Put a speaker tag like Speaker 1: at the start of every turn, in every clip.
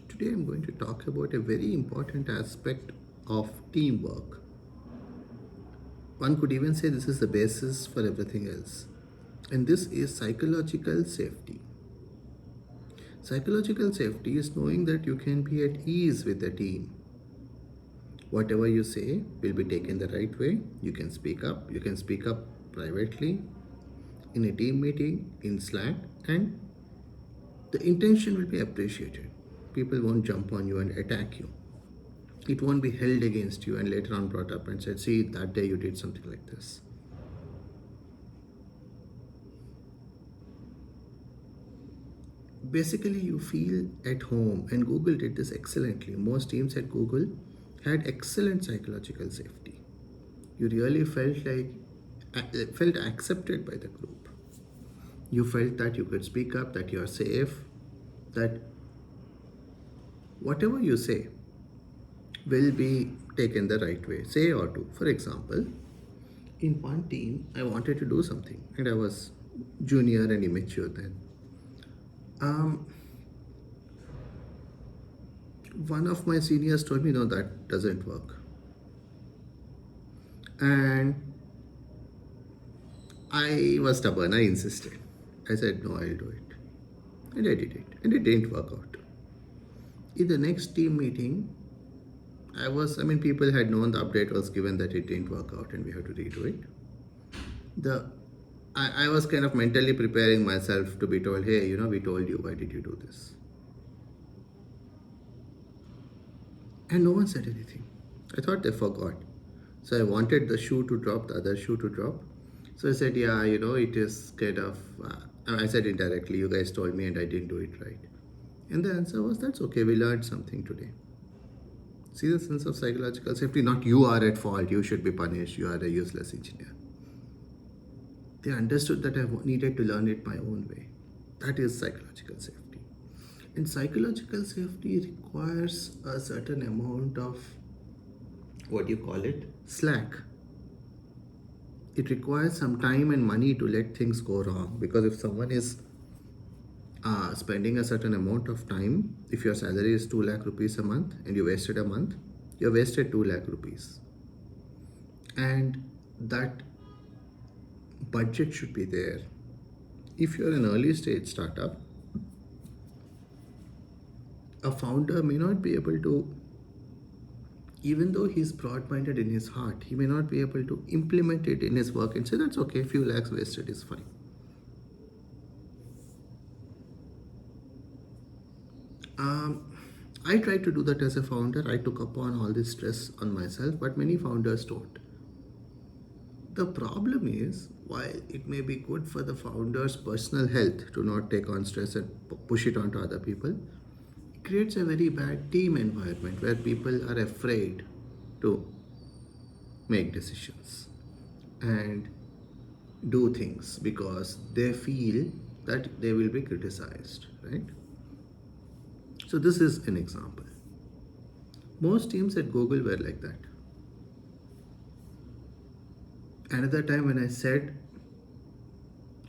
Speaker 1: Today I'm going to talk about a very important aspect of teamwork. One could even say this is the basis for everything else. And this is psychological safety. Psychological safety is knowing that you can be at ease with the team. Whatever you say will be taken the right way. You can speak up. You can speak up privately, in a team meeting, in Slack, and the intention will be appreciated. People won't jump on you and attack you. It won't be held against you and later on brought up and said, see, that day you did something like this. Basically, you feel at home, and Google did this excellently. Most teams at Google had excellent psychological safety. You really felt accepted by the group. You felt that you could speak up, that you are safe, that whatever you say will be taken the right way. Say or do. For example, in one team, I wanted to do something, and I was junior and immature then. Um, one of my seniors told me, no, that doesn't work. And I was stubborn, I insisted. I said, no, I'll do it. And I did it. And it didn't work out. In the next team meeting, people had known the update was given that it didn't work out and we had to redo it. I was kind of mentally preparing myself to be told, hey, we told you, why did you do this? And no one said anything. I thought they forgot. So I wanted the shoe to drop, the other shoe to drop. So I said, yeah, it is kind of, I said indirectly, you guys told me and I didn't do it right. And the answer was, that's okay, we learned something today. See the sense of psychological safety? Not you are at fault, you should be punished, you are a useless engineer. They understood that I needed to learn it my own way. That is psychological safety. And psychological safety requires a certain amount of, what do you call it? Slack. It requires some time and money to let things go wrong. Because if someone is spending a certain amount of time, if your salary is 2 lakh rupees a month and you wasted a month, you wasted 2 lakh rupees. And that budget should be there. If you're an early stage startup, a founder may not be able to, even though he's broad-minded in his heart, he may not be able to implement it in his work and say, that's okay, few lakhs wasted is fine. I tried to do that as a founder. I took upon all this stress on myself, but many founders don't. The problem is, while it may be good for the founder's personal health to not take on stress and push it onto other people, it creates a very bad team environment where people are afraid to make decisions and do things because they feel that they will be criticized, right? So this is an example. Most teams at Google were like that. Another time when I said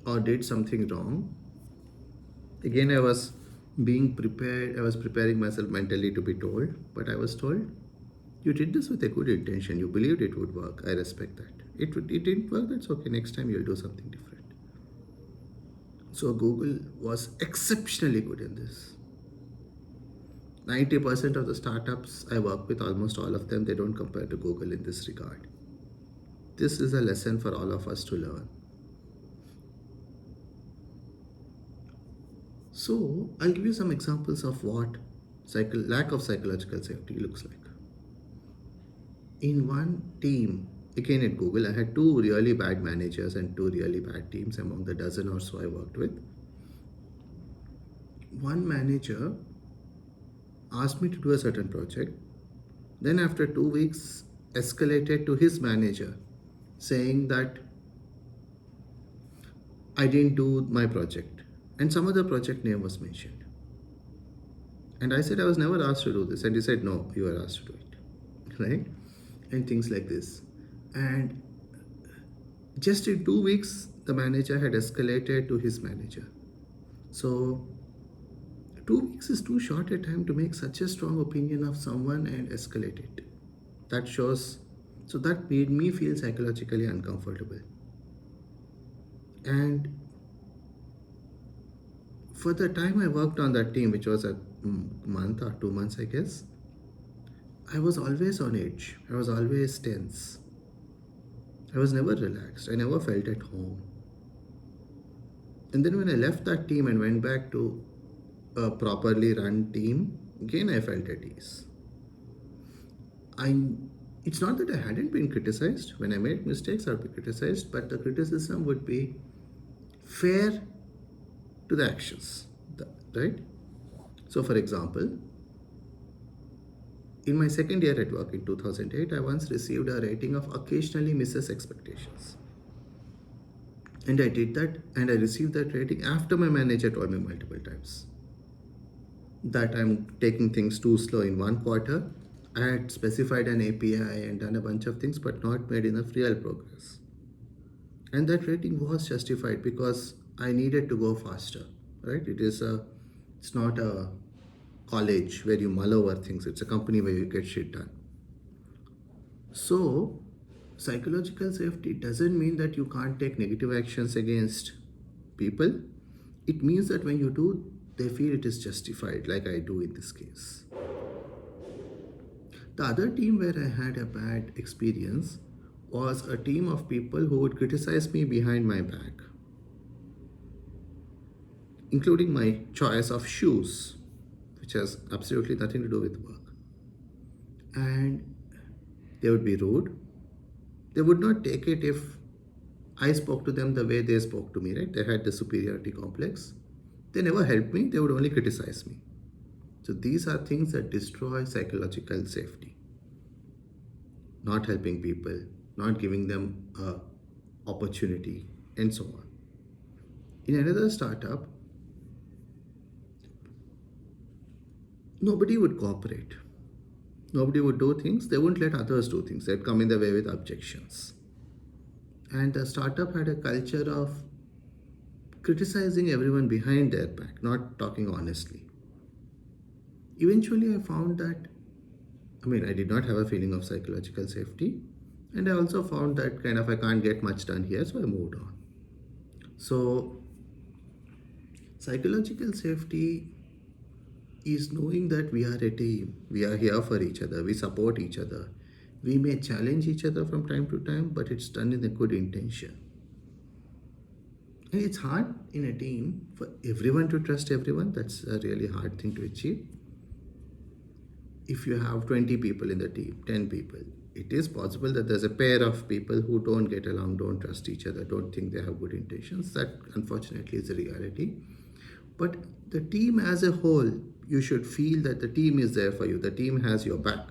Speaker 1: or did something wrong, again I was being prepared, I was preparing myself mentally to be told, but I was told, you did this with a good intention, you believed it would work, I respect that. It didn't work, that's okay, next time you'll do something different. So Google was exceptionally good in this. 90% of the startups I work with, almost all of them, they don't compare to Google in this regard. This is a lesson for all of us to learn. So I'll give you some examples of what lack of psychological safety looks like. In one team, again at Google, I had 2 really bad managers and 2 really bad teams among the dozen or so I worked with. One manager asked me to do a certain project, then after 2 weeks escalated to his manager saying that I didn't do my project and some other project name was mentioned. And I said I was never asked to do this, and he said no, you were asked to do it, right? And things like this. And just in 2 weeks, the manager had escalated to his manager. So 2 weeks is too short a time to make such a strong opinion of someone and escalate it. That shows, so that made me feel psychologically uncomfortable. And for the time I worked on that team, which was a month or 2 months, I guess, I was always on edge. I was always tense. I was never relaxed. I never felt at home. And then when I left that team and went back to a properly run team, again I felt at ease. I it's not that I hadn't been criticized. When I made mistakes, I'd be criticized, but the criticism would be fair to the actions, right? So, for example, in my second year at work in 2008, I once received a rating of occasionally misses expectations. And I did that, and I received that rating after my manager told me multiple times that I'm taking things too slow in one quarter. I had specified an API and done a bunch of things, but not made enough real progress. And that rating was justified because I needed to go faster, right? It's not a college where you mull over things. It's a company where you get shit done. So, psychological safety doesn't mean that you can't take negative actions against people. It means that when you do, they feel it is justified, like I do in this case. The other team where I had a bad experience was a team of people who would criticize me behind my back, including my choice of shoes, which has absolutely nothing to do with work. And they would be rude. They would not take it if I spoke to them the way they spoke to me, right? They had the superiority complex. They never helped me, they would only criticize me. So these are things that destroy psychological safety. Not helping people, not giving them an opportunity, and so on. In another startup, nobody would cooperate. Nobody would do things. They wouldn't let others do things. They'd come in the way with objections. And the startup had a culture of criticizing everyone behind their back, not talking honestly. Eventually, I found that, I did not have a feeling of psychological safety. And I also found that kind of I can't get much done here, so I moved on. So, psychological safety is knowing that we are a team, we are here for each other, we support each other. We may challenge each other from time to time, but it's done in a good intention. And it's hard in a team for everyone to trust everyone. That's a really hard thing to achieve. If you have 20 people in the team, 10 people, it is possible that there's a pair of people who don't get along, don't trust each other, don't think they have good intentions. That unfortunately is a reality. But the team as a whole, you should feel that the team is there for you. The team has your back.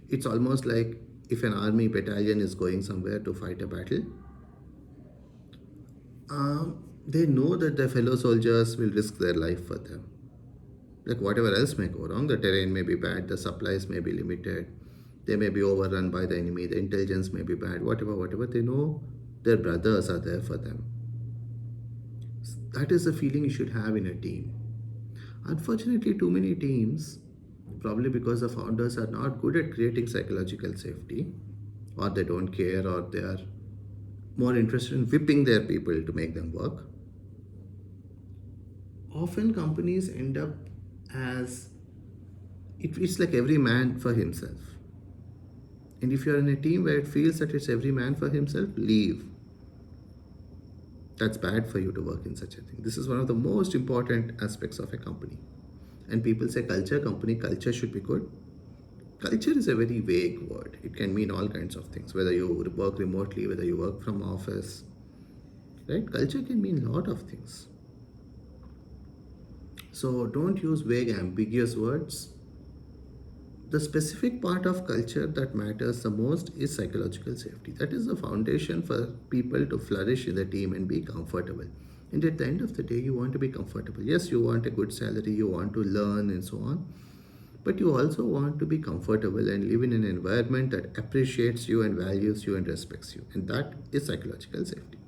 Speaker 1: It's almost like if an army battalion is going somewhere to fight a battle, they know that their fellow soldiers will risk their life for them. Like whatever else may go wrong, the terrain may be bad, the supplies may be limited, they may be overrun by the enemy, the intelligence may be bad, whatever, they know their brothers are there for them. That is the feeling you should have in a team. Unfortunately, too many teams, probably because the founders are not good at creating psychological safety, or they don't care, or they are more interested in whipping their people to make them work. Often companies end up as it's like every man for himself. And if you're in a team where it feels that it's every man for himself, leave. That's bad for you to work in such a thing. This is one of the most important aspects of a company. And people say company culture should be good. Culture is a very vague word. It can mean all kinds of things, whether you work remotely, whether you work from office, right? Culture can mean a lot of things. So don't use vague, ambiguous words. The specific part of culture that matters the most is psychological safety. That is the foundation for people to flourish in the team and be comfortable. And at the end of the day, you want to be comfortable. Yes, you want a good salary, you want to learn and so on. But you also want to be comfortable and live in an environment that appreciates you and values you and respects you. And that is psychological safety.